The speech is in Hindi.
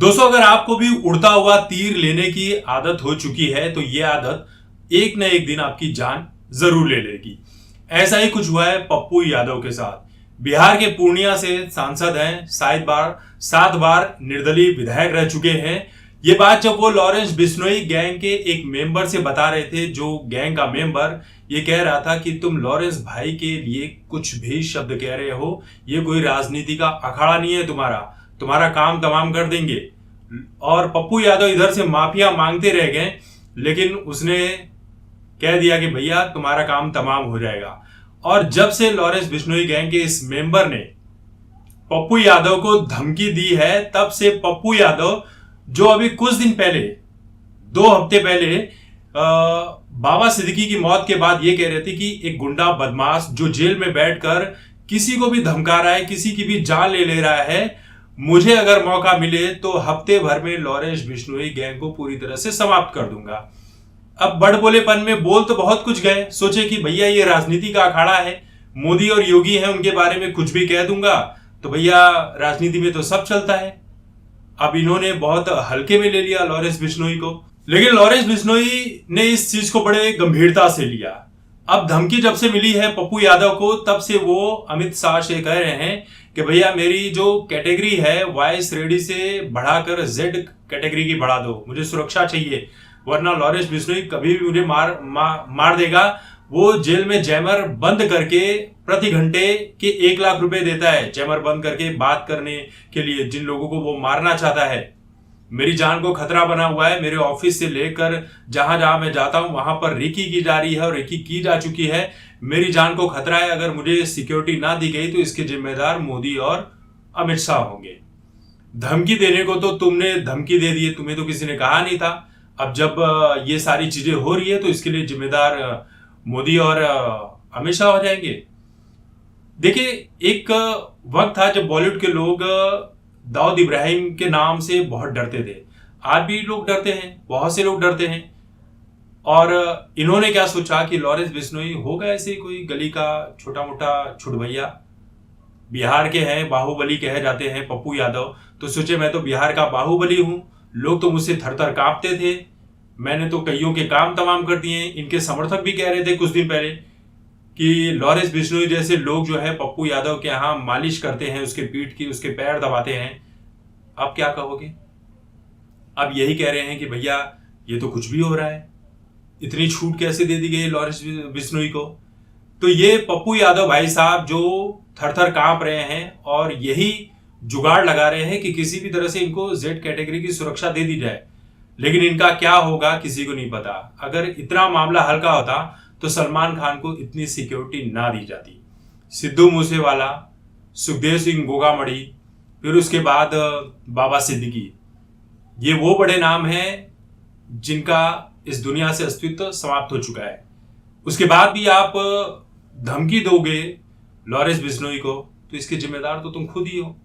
दोस्तों, अगर आपको भी उड़ता हुआ तीर लेने की आदत हो चुकी है तो यह आदत एक न एक दिन आपकी जान जरूर ले लेगी। ऐसा ही कुछ हुआ है पप्पू यादव के साथ। बिहार के पूर्णिया से सांसद हैं, शायद 7 बार निर्दलीय विधायक रह चुके हैं। ये बात जब वो लॉरेंस बिश्नोई गैंग के एक मेंबर से बता रहे थे, जो गैंग का मेंबर ये कह रहा था कि तुम लॉरेंस भाई के लिए कुछ भी शब्द कह रहे हो, ये कोई राजनीति का अखाड़ा नहीं है, तुम्हारा काम तमाम कर देंगे। और पप्पू यादव इधर से माफिया मांगते रह गए, लेकिन उसने कह दिया कि भैया तुम्हारा काम तमाम हो जाएगा। और जब से लॉरेंस बिश्नोई गैंग के इस मेंबर ने पप्पू यादव को धमकी दी है, तब से पप्पू यादव, जो अभी कुछ दिन पहले 2 हफ्ते पहले बाबा सिद्दीकी की मौत के बाद ये कह रहे थे कि एक गुंडा बदमाश जो जेल में बैठकर किसी को भी धमका रहा है, किसी की भी जान ले रहा है, मुझे अगर मौका मिले तो हफ्ते भर में लॉरेंस बिश्नोई गैंग को पूरी तरह से समाप्त कर दूंगा। अब बड़बोलेपन में बोल तो बहुत कुछ गए, सोचे कि भैया ये राजनीति का अखाड़ा है, मोदी और योगी हैं, उनके बारे में कुछ भी कह दूंगा तो भैया राजनीति में तो सब चलता है। अब इन्होंने बहुत हल्के में ले लिया लॉरेंस बिश्नोई को, लेकिन लॉरेंस बिश्नोई ने इस चीज को बड़े गंभीरता से लिया। अब धमकी जब से मिली है पप्पू यादव को, तब से वो अमित शाह से कह रहे हैं कि भैया मेरी जो कैटेगरी है वाई श्रेणी से बढ़ाकर जेड कैटेगरी की बढ़ा दो, मुझे सुरक्षा चाहिए, वरना लॉरेंस बिश्नोई कभी भी मुझे मार देगा। वो जेल में जैमर बंद करके प्रति घंटे के 1 लाख रुपए देता है, जैमर बंद करके बात करने के लिए जिन लोगों को वो मारना चाहता है। मेरी जान को खतरा बना हुआ है, मेरे ऑफिस से लेकर जहां जहां मैं जाता हूं वहां पर रेकी की जा रही है और रेकी की जा चुकी है। मेरी जान को खतरा है, अगर मुझे सिक्योरिटी ना दी गई तो इसके जिम्मेदार मोदी और अमित शाह होंगे। धमकी देने को तो तुमने धमकी दे दी, तुम्हें तो किसी ने कहा नहीं था। अब जब ये सारी चीजें हो रही है तो इसके लिए जिम्मेदार मोदी और अमित शाह हो जाएंगे। देखिए, एक वक्त था जब बॉलीवुड के लोग दाऊद इब्राहिम के नाम से बहुत डरते थे। आज भी लोग डरते हैं, बहुत से लोग डरते हैं। और इन्होंने क्या सोचा कि लॉरेंस बिश्नोई होगा ऐसे कोई गली का छोटा मोटा छुटभैया, बिहार के हैं, बाहुबली कहे जाते हैं पप्पू यादव, तो सोचे मैं तो बिहार का बाहुबली हूं, लोग तो मुझसे थर थर कांपते थे, मैंने तो कईयों के काम तमाम कर दिए। इनके समर्थक भी कह रहे थे कुछ दिन पहले कि लॉरेंस बिश्नोई जैसे लोग जो है पप्पू यादव के यहाँ मालिश करते हैं, उसके पीठ की, उसके पैर दबाते हैं। अब क्या कहोगे? अब यही कह रहे हैं कि भैया ये तो कुछ भी हो रहा है, इतनी छूट कैसे दे दी गई लॉरेंस बिश्नोई को? तो ये पप्पू यादव भाई साहब जो थर थर कांप रहे हैं और यही जुगाड़ लगा रहे हैं कि किसी भी तरह से इनको जेड कैटेगरी की सुरक्षा दे दी जाए। लेकिन इनका क्या होगा किसी को नहीं पता। अगर इतना मामला हल्का होता तो सलमान खान को इतनी सिक्योरिटी ना दी जाती। सिद्धू मूसेवाला, सुखदेव सिंह गोगामड़ी, फिर उसके बाद बाबा सिद्दीकी, ये वो बड़े नाम हैं जिनका इस दुनिया से अस्तित्व समाप्त हो चुका है। उसके बाद भी आप धमकी दोगे लॉरेंस बिश्नोई को, तो इसके जिम्मेदार तो तुम खुद ही हो।